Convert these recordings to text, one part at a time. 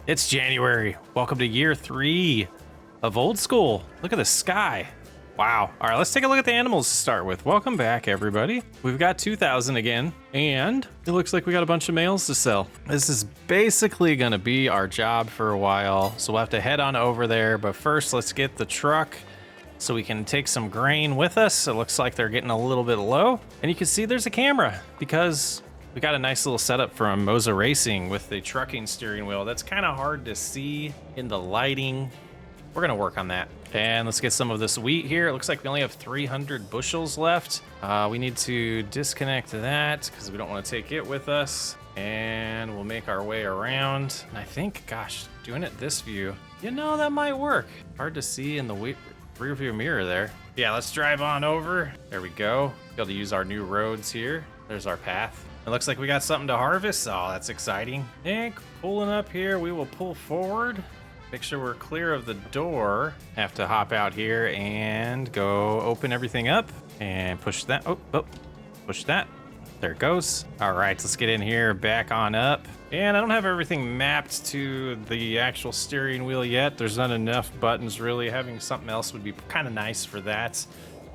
It's January. Welcome to year 3 of Old School. Look at the sky. Wow. All right, let's take a look at the animals to start with. Welcome back, everybody. We've got 2,000 again, and it looks like we got a bunch of males to sell. This is basically going to be our job for a while, so we'll have to head on over there. But first, let's get the truck so we can take some grain with us. It looks like they're getting a little bit low, and you can see there's a camera because we got a nice little setup from Moza Racing with the trucking steering wheel. That's kind of hard to see in the lighting. We're gonna work on that. And let's get some of this wheat here. It looks like we only have 300 bushels left. We need to disconnect that because we don't want to take it with us. And we'll make our way around. And I think, gosh, doing it this view, you know, that might work. Hard to see in the rear view mirror there. Yeah, let's drive on over. There we go. Be able to use our new roads here. There's our path. It looks like we got something to harvest. Oh, that's exciting. And pulling up here, we will pull forward. Make sure we're clear of the door. Have to hop out here and go open everything up and push that. Oh, push that. There it goes. All right, let's get in here, back on up. And I don't have everything mapped to the actual steering wheel yet. There's not enough buttons really. Having something else would be kind of nice for that.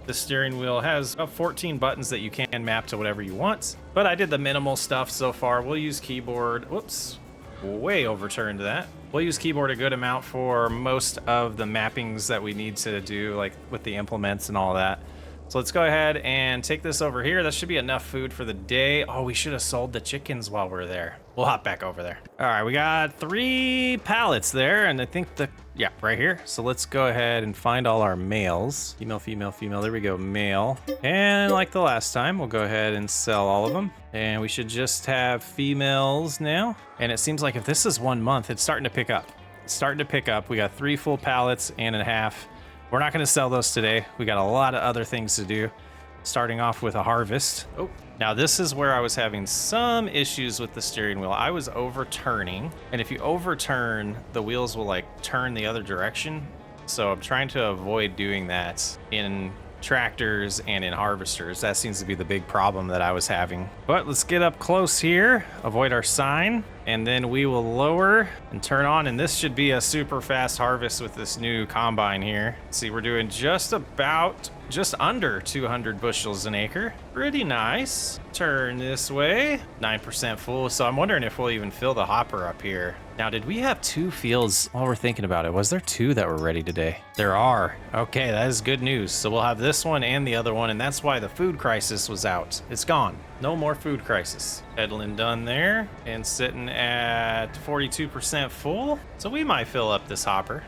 The steering wheel has 14 buttons that you can map to whatever you want, but I did the minimal stuff so far. We'll use keyboard. Whoops, way overturned that. We'll use keyboard a good amount for most of the mappings that we need to do, like with the implements and all that. So let's go ahead and take this over here. That should be enough food for the day. Oh, we should have sold the chickens while we're there. We'll hop back over there. All right, we got 3 pallets there, and I think yeah, right here. So let's go ahead and find all our males. Female, female, female. There we go, male. And like the last time, we'll go ahead and sell all of them. And we should just have females now. And it seems like if this is 1 month, it's starting to pick up. It's starting to pick up. We got 3 full pallets and a half. We're not going to sell those today. We got a lot of other things to do. Starting off with a harvest. Oh, now this is where I was having some issues with the steering wheel. I was overturning, and if you overturn, the wheels will like turn the other direction. So I'm trying to avoid doing that in tractors and in harvesters. That seems to be the big problem that I was having. But let's get up close here, avoid our sign, and then we will lower and turn on, and this should be a super fast harvest with this new combine here. See, we're doing just under 200 bushels an acre. Pretty nice. Turn this way. 9% full, so I'm wondering if we'll even fill the hopper up here. Now, did we have 2 fields while we're thinking about it? Was there 2 that were ready today? There are. Okay, that is good news. So we'll have this one and the other one, and that's why the food crisis was out. It's gone. No more food crisis. Headland done there and sitting at 42% full. So we might fill up this hopper.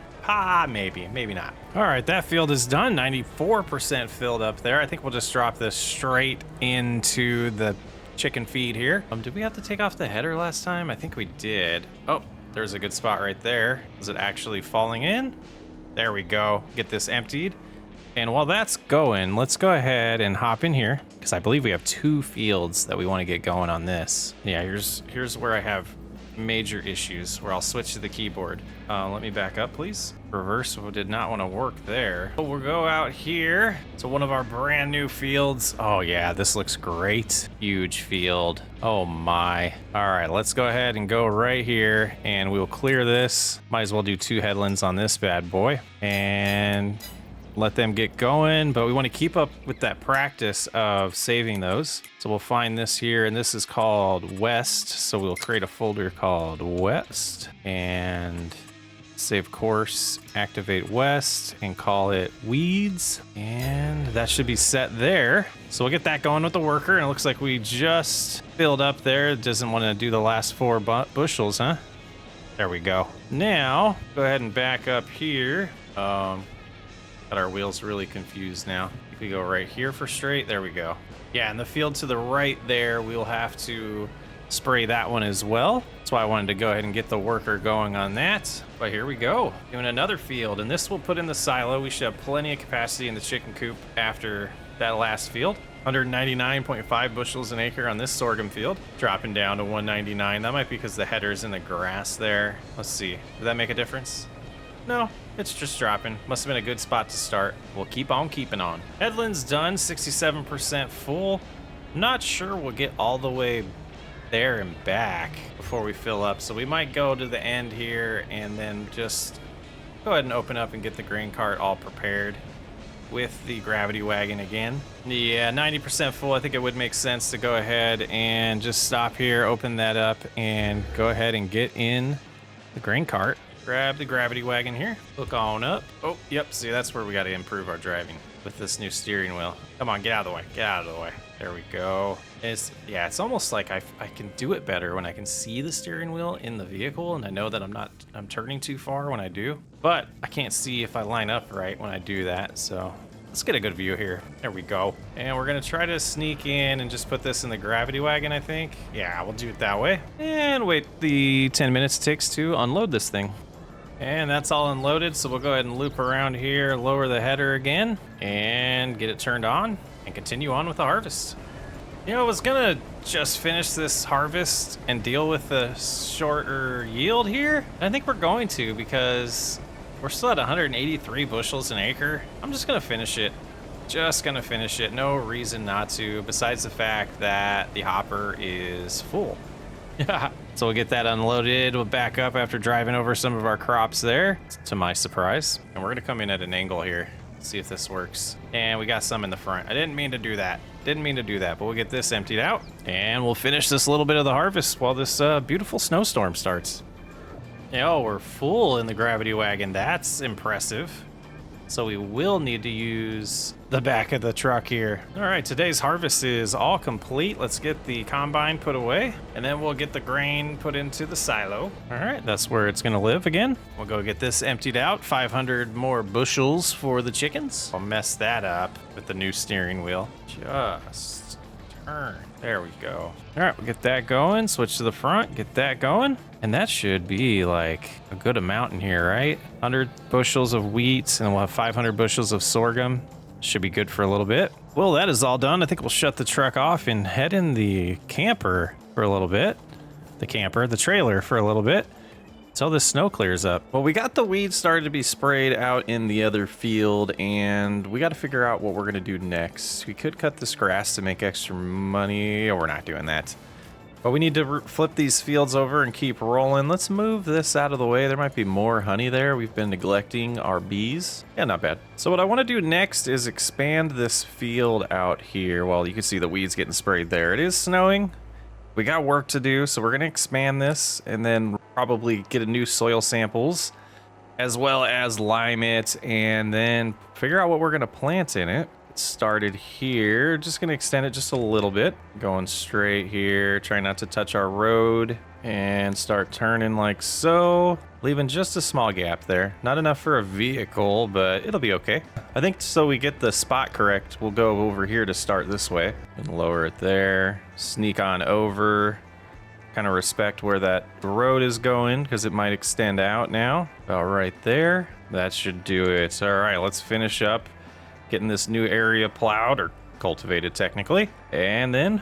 Maybe not. All right, that field is done. 94% filled up there. I think we'll just drop this straight into the chicken feed here. Did we have to take off the header last time? I think we did. Oh, there's a good spot right there. Is it actually falling in? There we go. Get this emptied. And while that's going, let's go ahead and hop in here because I believe we have 2 fields that we want to get going on this. Yeah, here's where I have major issues, where I'll switch to the keyboard. Let me back up, please. Reverse did not want to work there. But we'll go out here to one of our brand new fields. Oh yeah, this looks great. Huge field. Oh my. All right, let's go ahead and go right here and we'll clear this. Might as well do 2 headlands on this bad boy and let them get going, but we want to keep up with that practice of saving those. So we'll find this here, and this is called West. So we'll create a folder called West and save course, activate West, and call it Weeds. And that should be set there. So we'll get that going with the worker, and it looks like we just filled up there. It doesn't want to do the last 4 bushels, huh? There we go. Now, go ahead and back up here. Got our wheels really confused now. If we go right here for straight, there we go. Yeah, and the field to the right there, we'll have to spray that one as well. That's why I wanted to go ahead and get the worker going on that. But here we go, doing another field, and this will put in the silo. We should have plenty of capacity in the chicken coop after that last field. 199.5 bushels an acre on this sorghum field, dropping down to 199. That might be because the header's in the grass there. Let's see, did that make a difference? No, it's just dropping. Must have been a good spot to start. We'll keep on keeping on. Headland's done, 67% full. Not sure we'll get all the way there and back before we fill up. So we might go to the end here and then just go ahead and open up and get the grain cart all prepared with the gravity wagon again. Yeah, 90% full. I think it would make sense to go ahead and just stop here, open that up, and go ahead and get in the grain cart. Grab the gravity wagon here, hook on up. Oh, yep, see, that's where we got to improve our driving with this new steering wheel. Come on, get out of the way, get out of the way. There we go. It's almost like I can do it better when I can see the steering wheel in the vehicle, and I know that I'm turning too far when I do, but I can't see if I line up right when I do that. So let's get a good view here. There we go. And we're gonna try to sneak in and just put this in the gravity wagon, I think. Yeah, we'll do it that way. And wait the 10 minutes it takes to unload this thing. And that's all unloaded, so we'll go ahead and loop around here, lower the header again, and get it turned on, and continue on with the harvest. You know, I was gonna just finish this harvest and deal with the shorter yield here. I think we're going to, because we're still at 183 bushels an acre. I'm just gonna finish it. Just gonna finish it. No reason not to, besides the fact that the hopper is full. Yeah. So we'll get that unloaded. We'll back up after driving over some of our crops there, to my surprise. And we're gonna come in at an angle here. See if this works. And we got some in the front. I didn't mean to do that. But we'll get this emptied out and we'll finish this little bit of the harvest while this beautiful snowstorm starts. Oh, we're full in the gravity wagon. That's impressive. So we will need to use the back of the truck here. All right, today's harvest is all complete. Let's get the combine put away, and then we'll get the grain put into the silo. All right, that's where it's gonna live again. We'll go get this emptied out. 500 more bushels for the chickens. I'll mess that up with the new steering wheel. Just turn. There we go. All right, we'll get that going. Switch to the front, get that going. And that should be like a good amount in here, right? 100 bushels of wheat, and we'll have 500 bushels of sorghum. Should be good for a little bit. Well, that is all done. I think we'll shut the truck off and head in the camper for a little bit. The trailer for a little bit, until the snow clears up. Well, we got the weeds started to be sprayed out in the other field, and we got to figure out what we're gonna do next. We could cut this grass to make extra money, or we're not doing that. But we need to flip these fields over and keep rolling. Let's move this out of the way. There might be more honey there. We've been neglecting our bees. Yeah, not bad. So what I want to do next is expand this field out here. Well, you can see the weeds getting sprayed there. It is snowing. We got work to do, so we're going to expand this and then probably get a new soil samples, as well as lime it, and then figure out what we're going to plant in it. Started here, just gonna extend it just a little bit, going straight here, try not to touch our road, and start turning like so, leaving just a small gap there. Not enough for a vehicle, but it'll be okay. I think so we get the spot correct, we'll go over here to start this way and lower it there, sneak on over, kind of respect where that road is going because it might extend out now. About right there, that should do it. All right, let's finish up getting this new area plowed, or cultivated technically, and then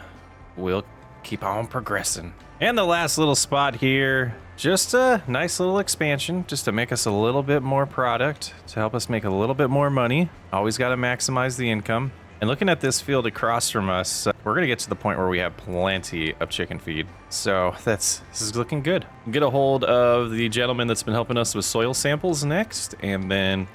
we'll keep on progressing. And the last little spot here, just a nice little expansion just to make us a little bit more product, to help us make a little bit more money. Always got to maximize the income. And looking at this field across from us, we're gonna get to the point where we have plenty of chicken feed. So this is looking good. Get a hold of the gentleman that's been helping us with soil samples next, and then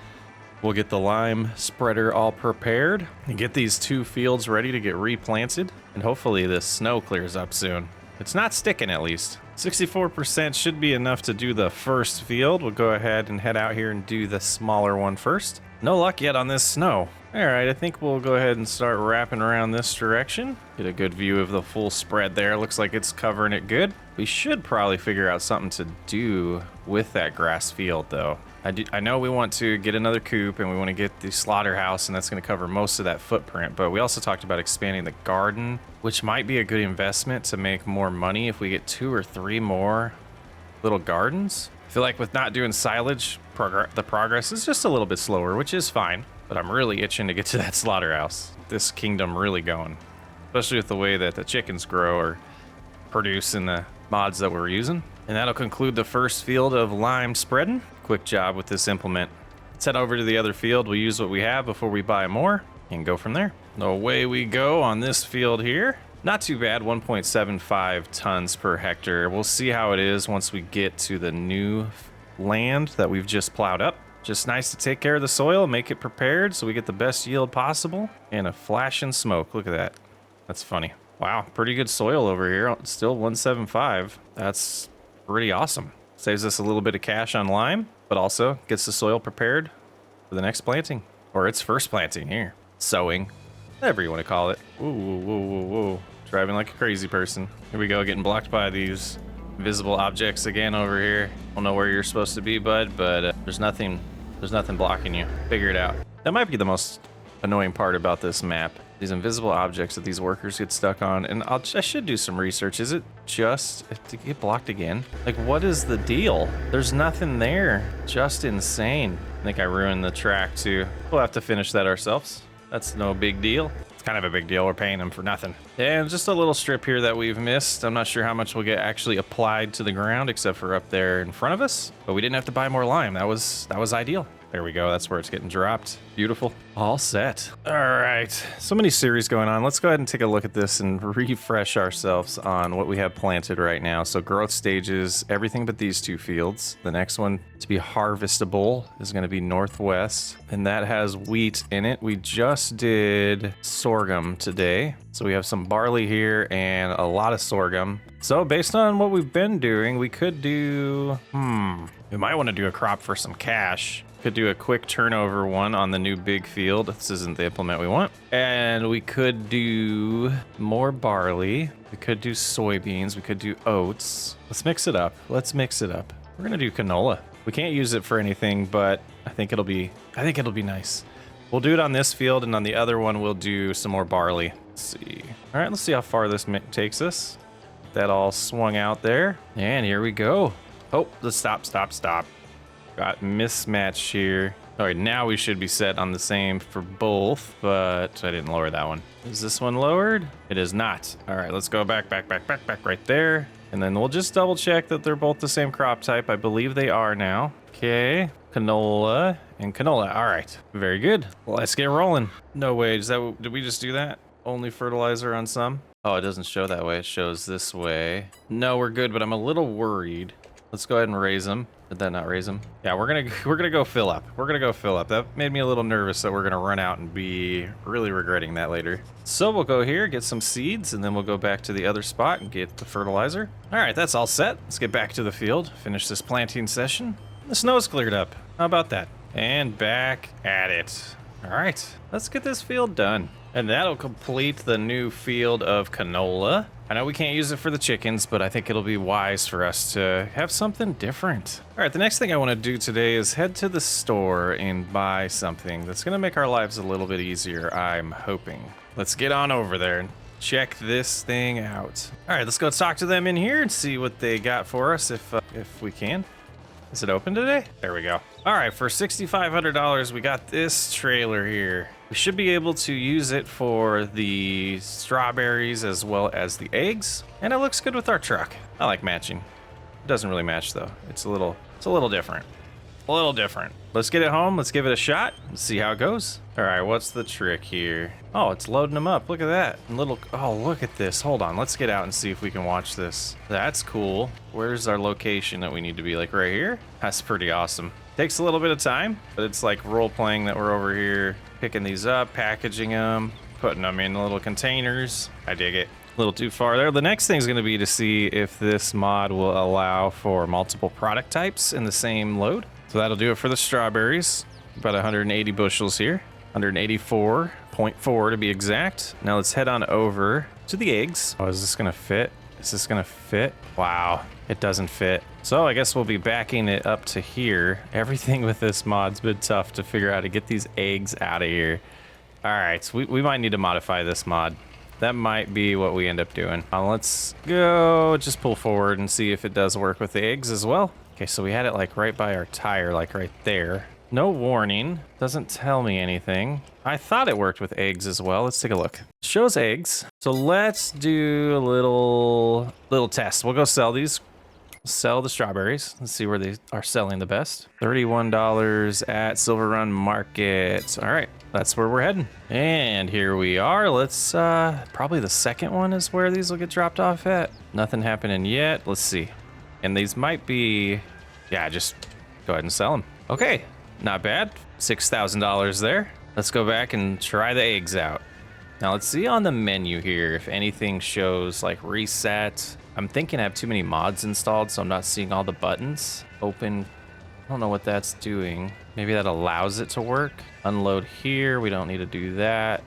we'll get the lime spreader all prepared and get these two fields ready to get replanted. And hopefully this snow clears up soon. It's not sticking at least. 64% should be enough to do the first field. We'll go ahead and head out here and do the smaller one first. No luck yet on this snow. All right, I think we'll go ahead and start wrapping around this direction. Get a good view of the full spread there. Looks like it's covering it good. We should probably figure out something to do with that grass field though. I know we want to get another coop and we want to get the slaughterhouse, and that's going to cover most of that footprint, but we also talked about expanding the garden, which might be a good investment to make more money if we get 2 or 3 more little gardens. I feel like with not doing silage, the progress is just a little bit slower, which is fine, but I'm really itching to get to that slaughterhouse. This kingdom really going, especially with the way that the chickens grow or produce in the mods that we're using. And that'll conclude the first field of lime spreading. Quick job with this implement. Let's head over to the other field. We'll use what we have before we buy more and go from there. Away we go on this field here. Not too bad, 1.75 tons per hectare. We'll see how it is once we get to the new land that we've just plowed up. Just nice to take care of the soil, make it prepared so we get the best yield possible. And a flashing smoke, look at that. That's funny. Wow, pretty good soil over here. Still 175. That's pretty awesome. Saves us a little bit of cash on lime, but also gets the soil prepared for the next planting. Or its first planting here. Sowing, whatever you want to call it. Whoa, whoa, whoa, whoa, whoa. Driving like a crazy person. Here we go, getting blocked by these visible objects again over here. Don't know where you're supposed to be, bud, but there's nothing blocking you. Figure it out. That might be the most annoying part about this map. These invisible objects that these workers get stuck on, and I should do some research. Is it just to get blocked again? Like, what is the deal? There's nothing there. Just insane. I think I ruined the track too. We'll have to finish that ourselves. That's no big deal. It's kind of a big deal. We're paying them for nothing. And just a little strip here that we've missed. I'm not sure how much will get actually applied to the ground except for up there in front of us, but we didn't have to buy more lime. That was ideal. There we go. That's where it's getting dropped. Beautiful. All set. All right. So many series going on. Let's go ahead and take a look at this and refresh ourselves on what we have planted right now. So growth stages, everything but these two fields. The next one to be harvestable is going to be northwest, and that has wheat in it. We just did sorghum today. So we have some barley here and a lot of sorghum. So based on what we've been doing, we could do, we might want to do a crop for some cash. Could do a quick turnover one on the new big field. This isn't the implement we want. And we could do more barley. We could do soybeans. We could do oats. Let's mix it up. Let's mix it up. We're gonna do canola. We can't use it for anything, but I think it'll be nice. We'll do it on this field, and on the other one we'll do some more barley. Let's see. All right, let's see how far this takes us. That all swung out there, and here we go. Oh, let's stop. Got mismatched here. All right, now we should be set on the same for both, but I didn't lower that one. Is this one lowered? It is not. All right, let's go back right there. And then we'll just double check that they're both the same crop type. I believe they are now. Okay, canola and canola. All right, very good. Let's get rolling. No way, did we just do that? Only fertilizer on some? Oh, it doesn't show that way. It shows this way. No, we're good, but I'm a little worried. Let's go ahead and raise them. Did that not raise them? Yeah, we're gonna go fill up. We're gonna go fill up. That made me a little nervous that we're gonna run out and be really regretting that later. So we'll go here, get some seeds, and then we'll go back to the other spot and get the fertilizer. All right, that's all set. Let's get back to the field, finish this planting session. The snow's cleared up. How about that? And back at it. All right, let's get this field done. And that'll complete the new field of canola. I know we can't use it for the chickens, but I think it'll be wise for us to have something different. All right, the next thing I want to do today is head to the store and buy something that's going to make our lives a little bit easier, I'm hoping. Let's get on over there and check this thing out. All right, let's go talk to them in here and see what they got for us if we can. Is it open today? There we go. All right, for $6,500, we got this trailer here. We should be able to use it for the strawberries as well as the eggs. And it looks good with our truck. I like matching. It doesn't really match though. It's a little different. A little different. Let's get it home. Let's give it a shot and see how it goes. All right, what's the trick here? Oh, it's loading them up. Look at that. Oh, look at this. Hold on. Let's get out and see if we can watch this. That's cool. Where's our location that we need to be? Like right here? That's pretty awesome. Takes a little bit of time, but it's like role playing that we're over here picking these up, packaging them, putting them in little containers. I dig it. A little too far there. The next thing is going to be to see if this mod will allow for multiple product types in the same load. So that'll do it for the strawberries. About 180 bushels here. 184.4 to be exact. Now let's head on over to the eggs. Oh, is this going to fit? Is this going to fit? Wow, it doesn't fit. So I guess we'll be backing it up to here. Everything with this mod's been tough to figure out how to get these eggs out of here. All right, so we might need to modify this mod. That might be what we end up doing. Let's go just pull forward and see if it does work with the eggs as well. Okay, so we had it like right by our tire, like right there. No warning, doesn't tell me anything. I thought it worked with eggs as well. Let's take a look. Shows eggs. So let's do a little test. We'll go sell these. sell the strawberries. Let's see where they are selling the best. $31 at Silver Run Market. All right, that's where we're heading. And here we are. Let's probably the second one is where these will get dropped off at. Nothing happening yet. Let's see. And these might be, yeah, just go ahead and sell them. Okay, not bad. $6,000 there. Let's go back and try the eggs out. Now let's see on the menu here if anything shows like reset. I'm thinking I have too many mods installed, so I'm not seeing all the buttons. Open, I don't know what that's doing. Maybe that allows it to work. Unload here, we don't need to do that.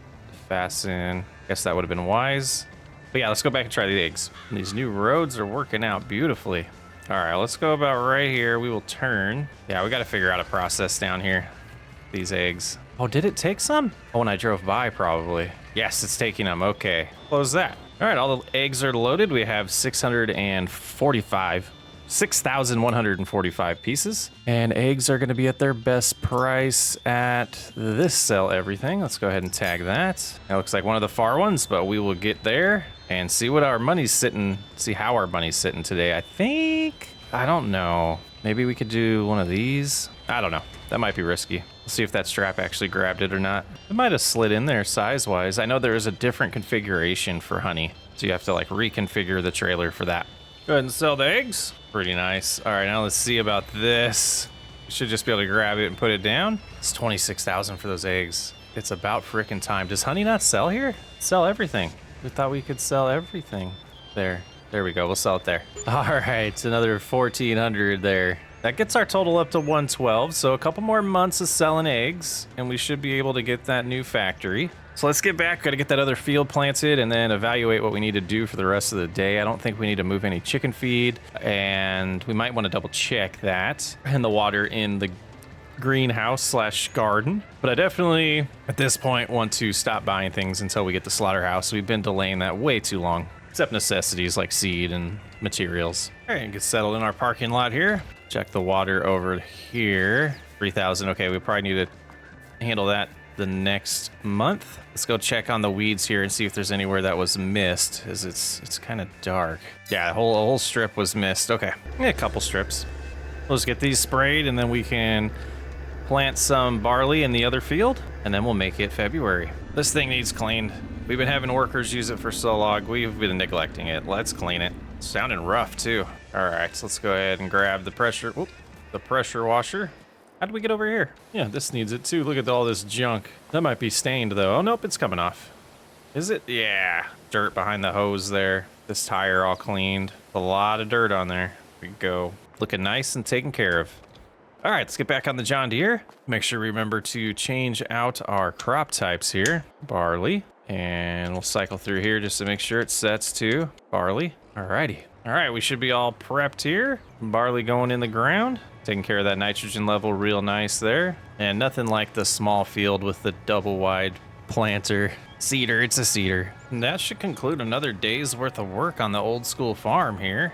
Fasten, guess that would have been wise. But yeah, let's go back and try the eggs. These new roads are working out beautifully. All right, let's go about right here. We will turn. Yeah, we got to figure out a process down here. These eggs. Oh, did it take some? Oh, when I drove by, probably. Yes, it's taking them. Okay, close that. All right, all the eggs are loaded. We have 6,145 pieces. And eggs are gonna be at their best price at this sell everything. Let's go ahead and tag that. That looks like one of the far ones, but we will get there and see what our money's sitting, see how our money's sitting today. I don't know. Maybe we could do one of these. I don't know. That might be risky. Let's see if that strap actually grabbed it or not. It might have slid in there size-wise. I know there is a different configuration for honey, so you have to like reconfigure the trailer for that. Go ahead and sell the eggs. Pretty nice. All right, now let's see about this. We should just be able to grab it and put it down. It's 26,000 for those eggs. It's about frickin' time. Does honey not sell here? Sell everything. We thought we could sell everything. There we go. We'll sell it there. All right, another 1,400 there. That gets our total up to 112, so a couple more months of selling eggs, and we should be able to get that new factory. So let's get back, gotta get that other field planted and then evaluate what we need to do for the rest of the day. I don't think we need to move any chicken feed, and we might want to double check that. And the water in the greenhouse slash garden. But I definitely, at this point, want to stop buying things until we get the slaughterhouse. We've been delaying that way too long, except necessities like seed and materials. All right, get settled in our parking lot here. Check the water over here. 3,000. Okay, we probably need to handle that the next month. Let's go check on the weeds here and see if there's anywhere that was missed, as it's kind of dark. Yeah, a whole strip was missed. Okay, yeah, a couple strips. Let's get these sprayed and then we can plant some barley in the other field and then we'll make it February. This thing needs cleaned. We've been having workers use it for so long. We've been neglecting it. Let's clean it. It's sounding rough too. All right, so let's go ahead and grab the pressure washer. How did we get over here? Yeah, this needs it too. Look at all this junk. That might be stained though. Oh, nope, it's coming off. Is it? Yeah, dirt behind the hose there. This tire all cleaned. A lot of dirt on there. We go. Looking nice and taken care of. All right, let's get back on the John Deere. Make sure we remember to change out our crop types here. Barley. And we'll cycle through here just to make sure it sets to barley. Alrighty. All right, we should be all prepped here. Barley going in the ground. Taking care of that nitrogen level real nice there. And nothing like the small field with the double wide planter. Seeder, it's a seeder. And that should conclude another day's worth of work on the old school farm here.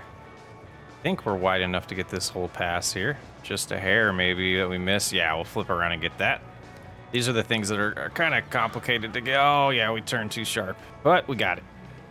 I think we're wide enough to get this whole pass here. Just a hair maybe that we missed. Yeah, we'll flip around and get that. These are the things that are kind of complicated to get. Oh yeah, we turned too sharp, but we got it.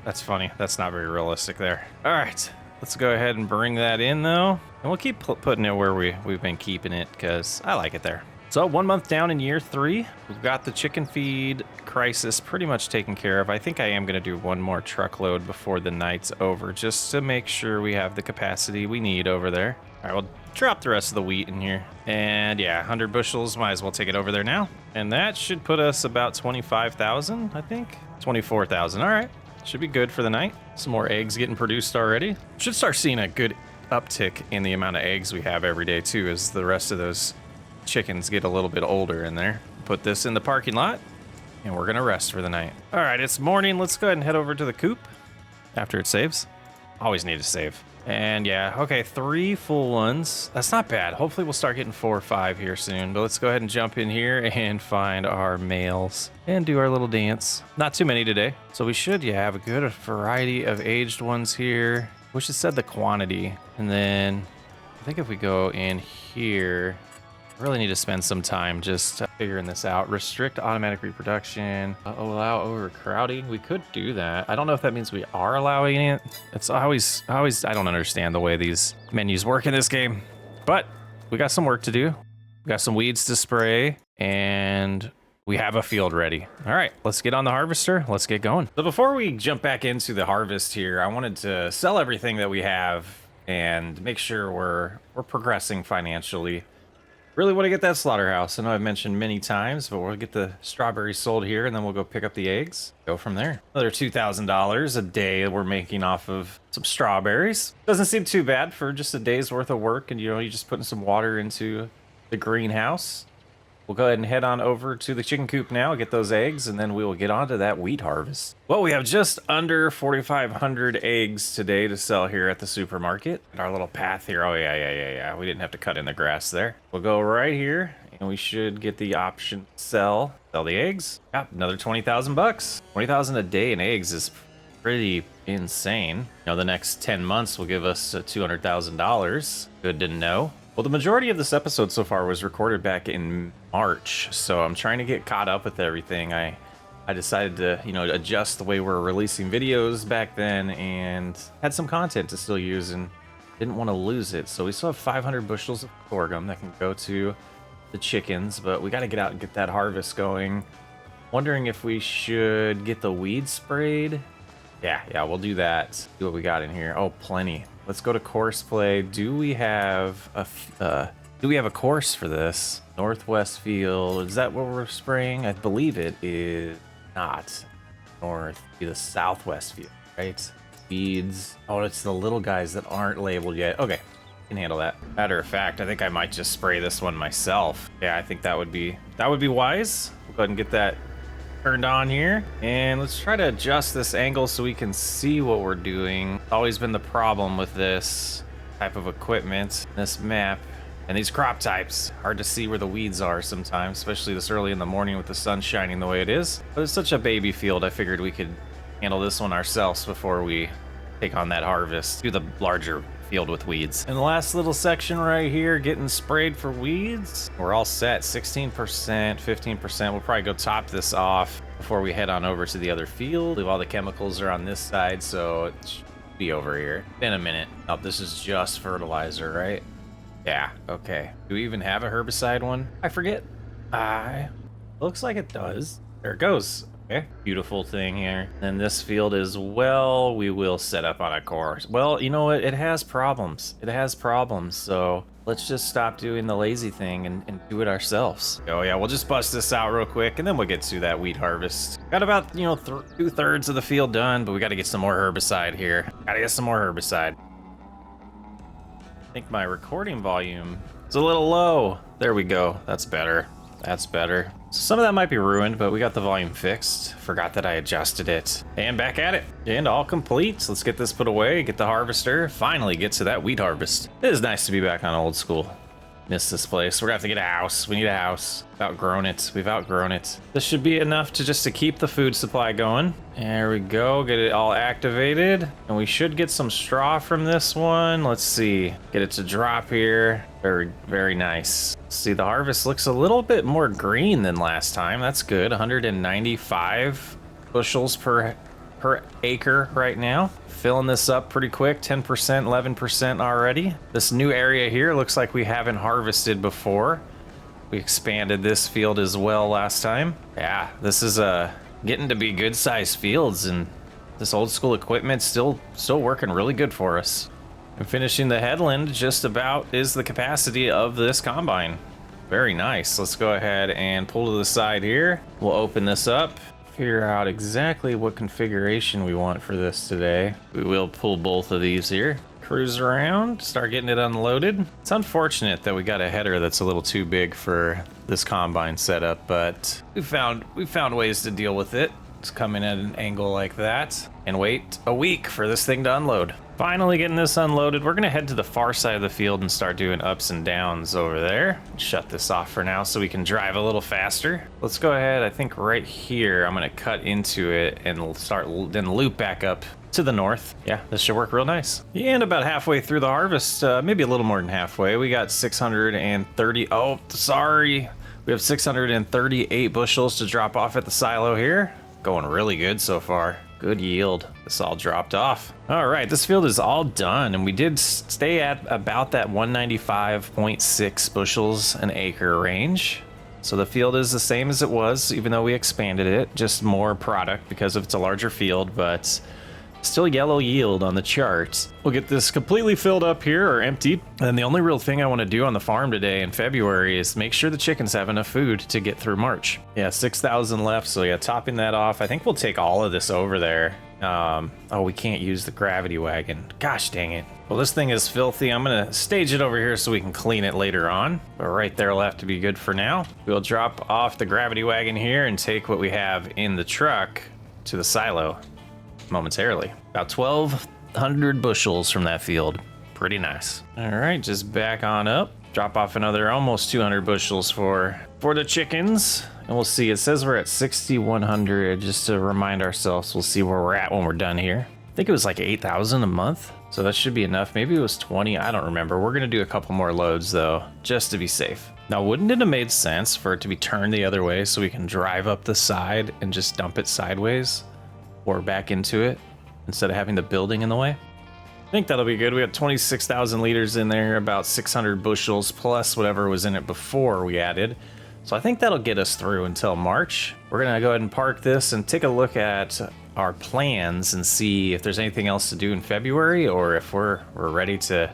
That's funny. That's not very realistic there. All right, let's go ahead and bring that in though. And we'll keep putting it where we've been keeping it because I like it there. So 1 month down in year 3, we've got the chicken feed crisis pretty much taken care of. I think I am gonna do one more truckload before the night's over just to make sure we have the capacity we need over there. All right, we'll drop the rest of the wheat in here. And yeah, 100 bushels, might as well take it over there now. And that should put us about 25,000, I think. 24,000, all right. Should be good for the night. Some more eggs getting produced already. Should start seeing a good uptick in the amount of eggs we have every day too, as the rest of those chickens get a little bit older in there. Put this in the parking lot and we're gonna rest for the night. All right, it's morning. Let's go ahead and head over to the coop after it saves. Always need to save. And yeah, okay, 3 full ones. That's not bad. Hopefully we'll start getting 4 or 5 here soon. But let's go ahead and jump in here and find our males and do our little dance. Not too many today. So we should, yeah, have a good variety of aged ones here. Wish it said the quantity. And then I think if we go in here, I really need to spend some time just figuring this out. Restrict automatic reproduction. Allow overcrowding. We could do that. I don't know if that means we are allowing it. It's always, I don't understand the way these menus work in this game. But we got some work to do. We got some weeds to spray, and we have a field ready. All right, let's get on the harvester. Let's get going. So before we jump back into the harvest here, I wanted to sell everything that we have and make sure we're progressing financially. Really want to get that slaughterhouse. I know I've mentioned many times, but we'll get the strawberries sold here, and then we'll go pick up the eggs. Go from there. Another $2,000 a day we're making off of some strawberries. Doesn't seem too bad for just a day's worth of work, and you're just putting some water into the greenhouse. We'll go ahead and head on over to the chicken coop now, get those eggs, and then we will get on to that wheat harvest. Well, we have just under 4,500 eggs today to sell here at the supermarket. And our little path here, oh yeah. We didn't have to cut in the grass there. We'll go right here, and we should get the option sell the eggs. Yeah, another 20,000 bucks. 20,000 a day in eggs is pretty insane. You know, the next 10 months will give us $200,000. Good to know. Well, the majority of this episode so far was recorded back in March, so I'm trying to get caught up with everything. I decided to, adjust the way we're releasing videos back then, and had some content to still use and didn't want to lose it. So we still have 500 bushels of sorghum that can go to the chickens, but we got to get out and get that harvest going. Wondering if we should get the weed sprayed. Yeah, we'll do that. See what we got in here. Oh, plenty. Let's go to course play. Do we have a course for this? Northwest field. Is that what we're spraying? I believe it is not. North. Be the southwest field, right? Beads. Oh, it's the little guys that aren't labeled yet. Okay, can handle that. Matter of fact, I think I might just spray this one myself. Yeah, I think that would be wise. We'll go ahead and get that turned on here, and let's try to adjust this angle so we can see what we're doing. Always been the problem with this type of equipment, this map, and these crop types. Hard to see where the weeds are sometimes, especially this early in the morning with the sun shining the way it is. But it's such a baby field, I figured we could handle this one ourselves before we take on that harvest. Do the larger field with weeds. And the last little section right here, getting sprayed for weeds. We're all set. 16%, 15%. We'll probably go top this off before we head on over to the other field. All the chemicals are on this side, so it should be over here in a minute. Oh, this is just fertilizer, right? Yeah, okay. Do we even have a herbicide one? I forget. Looks like it does. There it goes. Okay, beautiful thing here. And this field as well, we will set up on a course. Well, you know what? It has problems. So let's just stop doing the lazy thing and do it ourselves. Oh yeah, we'll just bust this out real quick, and then we'll get to that wheat harvest. Got about, 2/3 of the field done, but we got to get some more herbicide here. I think my recording volume is a little low. There we go. That's better. Some of that might be ruined, but we got the volume fixed. Forgot that I adjusted it. And back at it. And all complete. So let's get this put away, get the harvester, finally get to that wheat harvest. It is nice to be back on old school. Miss this place. We're gonna have to get a house. We need a house. We've outgrown it. This should be enough to keep the food supply going. There we go. Get it all activated. And we should get some straw from this one. Let's see. Get it to drop here. Very, very nice. See, the harvest looks a little bit more green than last time. That's good. 195 bushels per acre right now. Filling this up pretty quick, 10%, 11% already. This new area here looks like we haven't harvested before. We expanded this field as well last time. Yeah, this is getting to be good sized fields, and this old school equipment still working really good for us. And finishing the headland just about is the capacity of this combine. Very nice. Let's go ahead and pull to the side here. We'll open this up. Figure out exactly what configuration we want for this today. We will pull both of these here. Cruise around, start getting it unloaded. It's unfortunate that we got a header that's a little too big for this combine setup, but we found ways to deal with it. It's coming at an angle like that, and wait a week for this thing to unload. Finally getting this unloaded. We're gonna head to the far side of the field and start doing ups and downs over there. Shut this off for now so we can drive a little faster. Let's go ahead, I think right here, I'm gonna cut into it and then loop back up to the north. Yeah, this should work real nice. And about halfway through the harvest, maybe a little more than halfway, we got 630. Oh, sorry. We have 638 bushels to drop off at the silo here. Going really good so far. Good yield. This all dropped off. All right, this field is all done, and we did stay at about that 195.6 bushels an acre range. So the field is the same as it was, even though we expanded it, just more product because it's a larger field, but still yellow yield on the charts. We'll get this completely filled up here or emptied. And the only real thing I want to do on the farm today in February is make sure the chickens have enough food to get through March. Yeah, 6,000 left. So yeah, topping that off. I think we'll take all of this over there. Oh, we can't use the gravity wagon. Gosh dang it. Well, this thing is filthy. I'm going to stage it over here so we can clean it later on. But right there will have to be good for now. We'll drop off the gravity wagon here and take what we have in the truck to the silo momentarily. About 1,200 bushels from that field. Pretty nice. All right, just back on up. Drop off another almost 200 bushels for the chickens. And we'll see, it says we're at 6,100. Just to remind ourselves, we'll see where we're at when we're done here. I think it was like 8,000 a month. So that should be enough. Maybe it was 20, I don't remember. We're gonna do a couple more loads though, just to be safe. Now, wouldn't it have made sense for it to be turned the other way so we can drive up the side and just dump it sideways or back into it instead of having the building in the way? I think that'll be good. We got 26,000 liters in there, about 600 bushels plus whatever was in it before we added. So I think that'll get us through until March. We're gonna go ahead and park this and take a look at our plans and see if there's anything else to do in February or if we're ready to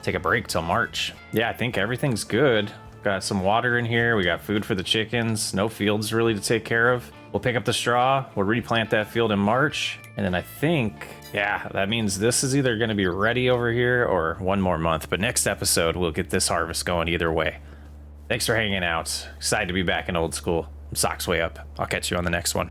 take a break till March. Yeah, I think everything's good. Got some water in here. We got food for the chickens. No fields really to take care of. We'll pick up the straw. We'll replant that field in March. And then I think, yeah, that means this is either going to be ready over here or one more month. But next episode, we'll get this harvest going either way. Thanks for hanging out. Excited to be back in Old School. Socks way up. I'll catch you on the next one.